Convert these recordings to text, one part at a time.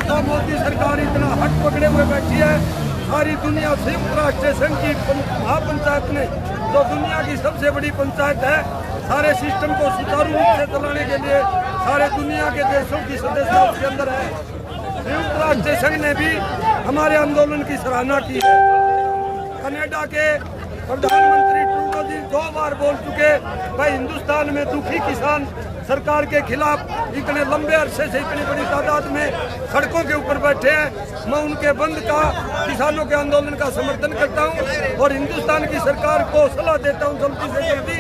तो मोदी सरकार इतना हट पकड़े हुए बैठी है। सारी दुनिया संयुक्त राष्ट्र संघ की महापंचायत में जो दुनिया की सबसे बड़ी पंचायत है, सारे सिस्टम को सुचारू रूप से चलाने के लिए सारे दुनिया के देशों की सदस्यता उसके अंदर है। संयुक्त राष्ट्र संघ ने भी हमारे आंदोलन की सराहना की है। कनाडा के प्रधानमंत्री ट्रूडो जी 2 बार बोल चुके भाई हिंदुस्तान में दुखी किसान सरकार के खिलाफ इतने लंबे अरसे से इतनी बड़ी तादाद में सड़कों के ऊपर बैठे हैं। मैं उनके बंद का, किसानों के आंदोलन का समर्थन करता हूं और हिंदुस्तान की सरकार को सलाह देता हूं जल्दी से जल्दी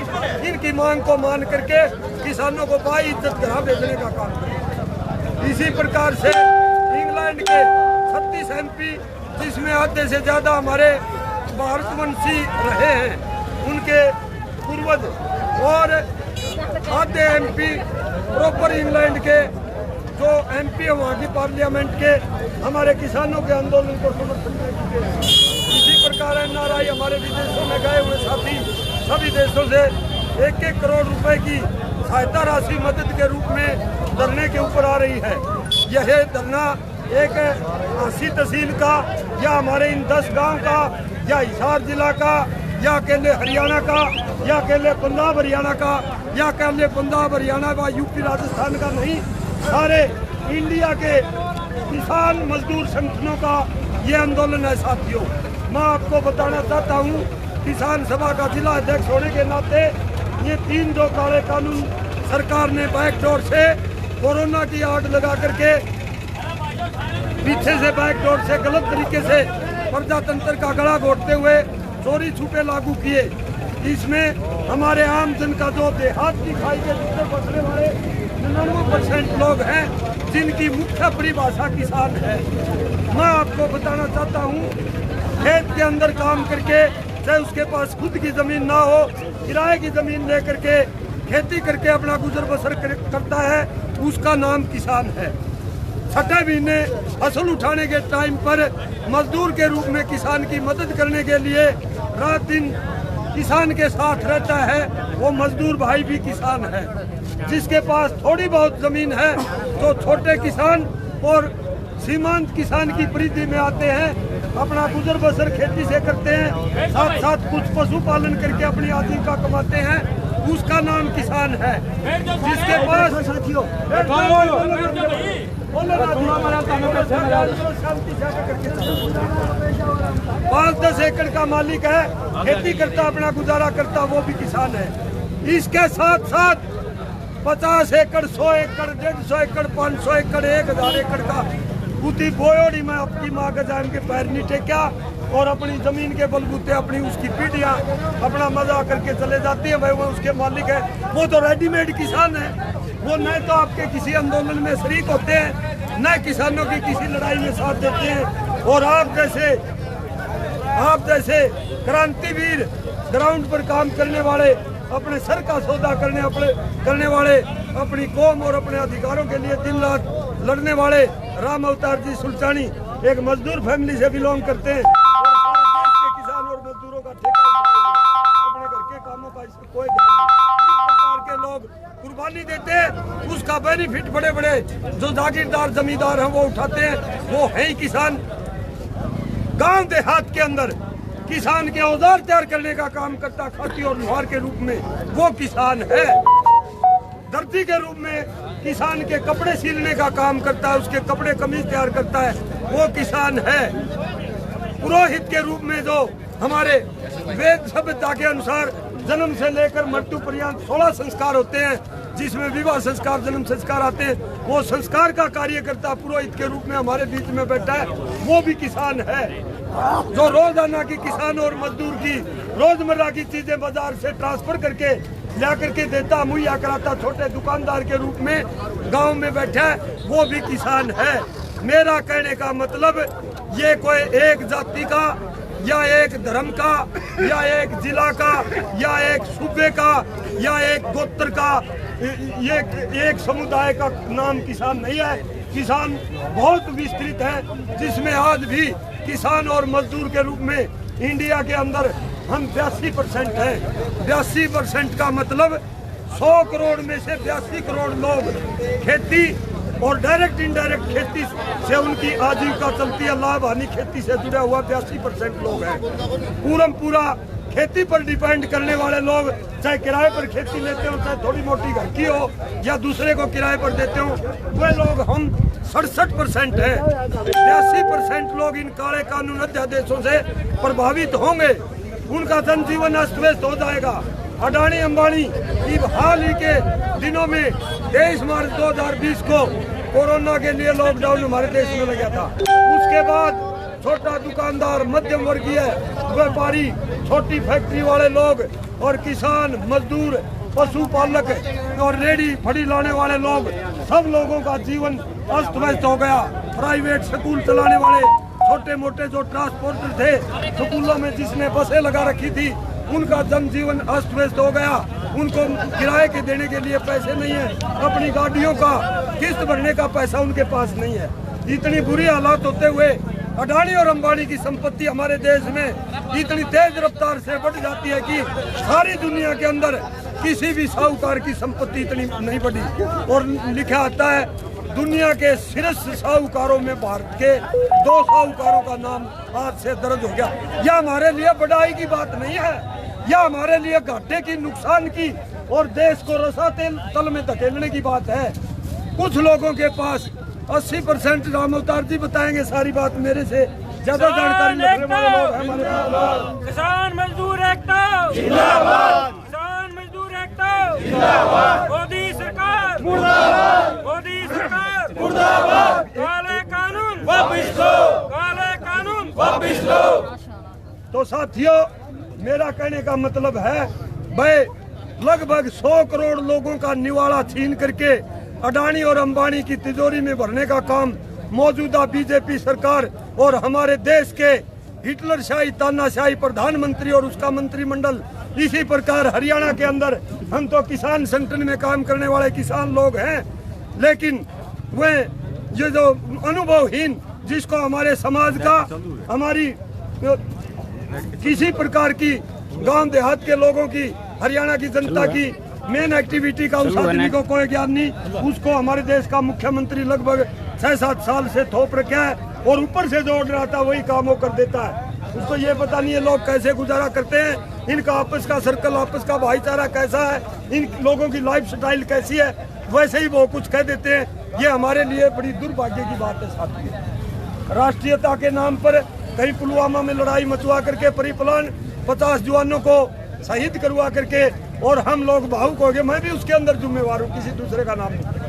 इनकी मांग को मान करके किसानों को बाइज्जत घर भेजने का काम करें। इसी प्रकार से इंग्लैंड के 36 MP, जिसमें आधे से ज्यादा हमारे भारतवंशी रहे हैं, उनके पूर्वज, और आधे MP प्रॉपर इंग्लैंड के जो MP है वहाँ की पार्लियामेंट के हमारे किसानों के आंदोलन को समर्थन कर चुके हैं। इसी प्रकार NRI हमारे विदेशों में गए हुए साथी सभी देशों से 1-1 करोड़ रुपए की सहायता राशि मदद के रूप में धरने के ऊपर आ रही है। यह धरना एक आसी तहसील का या हमारे इन 10 गांव का या हिसार जिला का या अकेले हरियाणा का या अकेले पंजाब हरियाणा का या अकेले पंजाब हरियाणा व UP राजस्थान का नहीं, सारे इंडिया के किसान मजदूर संगठनों का ये आंदोलन है। साथियों, मैं आपको बताना चाहता हूँ, किसान सभा का जिला अध्यक्ष होने के नाते ये 3 जो काले कानून सरकार ने बैकडोर से कोरोना की आड़ लगा करके पीछे से बैकडोर से गलत तरीके से प्रजातंत्र का गला घोटते हुए चोरी छुपे लागू किए, इसमें हमारे आम जन का जो देहात की खाई के भीतर बसने वाले 99% लोग हैं, जिनकी मुख्य परिभाषा किसान है। मैं आपको बताना चाहता हूँ, खेत के अंदर काम करके, चाहे उसके पास खुद की जमीन ना हो, किराए की जमीन ले करके खेती करके अपना गुजर बसर करता है, उसका नाम किसान है। छठे महीने फसल उठाने के टाइम पर मजदूर के रूप में किसान की मदद करने के लिए रात दिन किसान के साथ रहता है, वो मजदूर भाई भी किसान है। जिसके पास थोड़ी बहुत जमीन है तो छोटे किसान और सीमांत किसान की परिधि में आते हैं, अपना गुजर बसर खेती से करते हैं, साथ साथ कुछ पशुपालन करके अपनी आजीविका कमाते हैं, उसका नाम किसान है। जिसके पास साथियों 5-10 एकड़ का मालिक है, खेती करता अपना गुजारा करता, वो भी किसान है। इसके साथ साथ 50 एकड़ 100 एकड़ 150 एकड़ 500 एकड़ 1000 एकड़ का बुद्धि बोयोड़ी में अपनी माँ के जान के पैर नहीं टेक्या और अपनी जमीन के बलबूते अपनी उसकी पीढ़ियाँ अपना मजा करके चले जाती है। भाई वो उसके मालिक है, वो तो रेडीमेड किसान है। वो न तो आपके किसी आंदोलन में शरीक होते हैं, न किसानों की किसी लड़ाई में साथ देते हैं, और आप जैसे क्रांतिवीर ग्राउंड पर काम करने वाले, अपने सर का सौदा करने वाले, अपनी कौम और अपने अधिकारों के लिए दिन रात लड़ने वाले राम अवतार जी सुल्तानी एक मजदूर फैमिली से बिलोंग करते हैं और सारे देश के किसान और मजदूरों का ठेका अपने घर के कामों का इस कोई ध्यान नहीं। इस प्रकार के लोग कुर्बानी देते हैं, उसका बेनिफिट बड़े बड़े जो जागीरदार जमींदार हैं वो उठाते हैं। वो है ही किसान। गांव देहात के अंदर किसान के औजार तैयार करने का काम करता, खाती और लुहार के रूप में वो किसान है। दर्जी के रूप में किसान के कपड़े सिलने का काम करता है, उसके कपड़े कमीज तैयार करता है, वो किसान है। पुरोहित के रूप में जो हमारे वेद सभ्यता के अनुसार जन्म से लेकर मृत्यु पर्यंत 16 संस्कार होते हैं, जिसमें विवाह संस्कार, जन्म संस्कार आते हैं, वो संस्कार का कार्य करता पुरोहित के रूप में हमारे बीच में बैठा है, वो भी किसान है। जो रोजाना की किसान और मजदूर की रोजमर्रा की चीजें बाजार से ट्रांसफर करके ला करके देता, मुहैया कराता, छोटे दुकानदार के रूप में गांव में बैठा है, वो भी किसान है। मेरा कहने का मतलब ये कोई एक जाति का या एक धर्म का या एक जिला का या एक सूबे का या एक गोत्र का, ये एक समुदाय का नाम किसान नहीं है। किसान बहुत विस्तृत है, जिसमें आज भी किसान और मजदूर के रूप में इंडिया के अंदर हम 82% हैं। 82% का मतलब 100 करोड़ में से 82 करोड़ लोग खेती और डायरेक्ट इनडायरेक्ट खेती से उनकी आजीविका चलती है। लाभ हानि खेती से जुड़ा हुआ 82% लोग हैं। पूरा खेती पर डिपेंड करने वाले लोग, चाहे किराए पर खेती लेते हो, चाहे थोड़ी मोटी घर की हो या दूसरे को किराए पर देते हो, वे लोग हम 67% है। 82% लोग इन काले कानून अध्यादेशों से प्रभावित होंगे। उनका जनजीवन अस्त व्यस्त हो जाएगा। अडानी अंबानी की हाल ही के दिनों में 23 मार्च 2020 को कोरोना के लिए लॉकडाउन हमारे देश में लगा था। उसके बाद छोटा दुकानदार, मध्यम वर्गीय व्यापारी, छोटी फैक्ट्री वाले लोग और किसान, मजदूर, पशुपालक और रेडी फड़ी लाने वाले लोग, सब लोगों का जीवन अस्त व्यस्त हो गया। प्राइवेट स्कूल चलाने वाले, छोटे मोटे जो ट्रांसपोर्टर थे, स्कूलों में जिसने बसें लगा रखी थी, उनका जनजीवन अस्त व्यस्त हो गया। उनको किराए के देने के लिए पैसे नहीं है, अपनी गाड़ियों का किस्त भरने का पैसा उनके पास नहीं है। इतनी बुरी हालात होते हुए अडानी और अंबानी की संपत्ति हमारे देश में इतनी तेज रफ्तार से बढ़ जाती है कि सारी दुनिया के अंदर किसी भी साहूकार की संपत्ति इतनी नहीं बढ़ी। और लिखा आता है दुनिया के शीर्ष साहूकारों में भारत के 2 साहूकारों का नाम आज से दर्ज हो गया। यह हमारे लिए बढ़ाई की बात नहीं है, यह हमारे लिए घाटे की, नुकसान की और देश को रसातेल तल में धकेलने की बात है। कुछ लोगों के पास 80% राम अवतार जी बताएंगे सारी बात, मेरे से ज्यादा जानकारी रखने वाले लोग हैं हमारे पास। किसान मजदूर एकता जिंदाबाद, किसान मजदूर एकता जिंदाबाद, मोदी सरकार मुर्दाबाद, मोदी सरकार मुर्दाबाद, काले कानून वापस लो, काले कानून वापस लो। तो साथियों, मेरा कहने का मतलब है भाई लगभग 100 करोड़ लोगों का निवाला छीन करके अडानी और अंबानी की तिजोरी में भरने का काम मौजूदा बीजेपी सरकार और हमारे देश के हिटलरशाही तानाशाही प्रधानमंत्री और उसका मंत्रिमंडल, इसी प्रकार हरियाणा के अंदर हम तो किसान संगठन में काम करने वाले किसान लोग हैं, लेकिन वे ये जो अनुभवहीन, जिसको हमारे समाज का, हमारी किसी प्रकार की गांव देहात के लोगों की, हरियाणा की जनता की मेन एक्टिविटी का उस आदमी को कोई ज्ञान नहीं, उसको हमारे देश का मुख्यमंत्री लगभग 6-7 साल से थोप रखा है और ऊपर से जो ऑर्डर आता है वही काम वो कर देता है। उसको ये पता नहीं है लोग कैसे गुजारा करते हैं, इनका आपस का सर्कल, आपस का भाईचारा कैसा है, इन लोगों की लाइफ स्टाइल कैसी है, वैसे ही वो कुछ कह देते हैं। ये हमारे लिए बड़ी दुर्भाग्य की बात है साथियों। राष्ट्रीयता के नाम पर कहीं पुलवामा में लड़ाई मचवा करके परिप्लान 50 जवानों को शहीद करवा करके और हम लोग भावुक हो गए। मैं भी उसके अंदर जिम्मेवार हूँ, किसी दूसरे का नाम नहीं।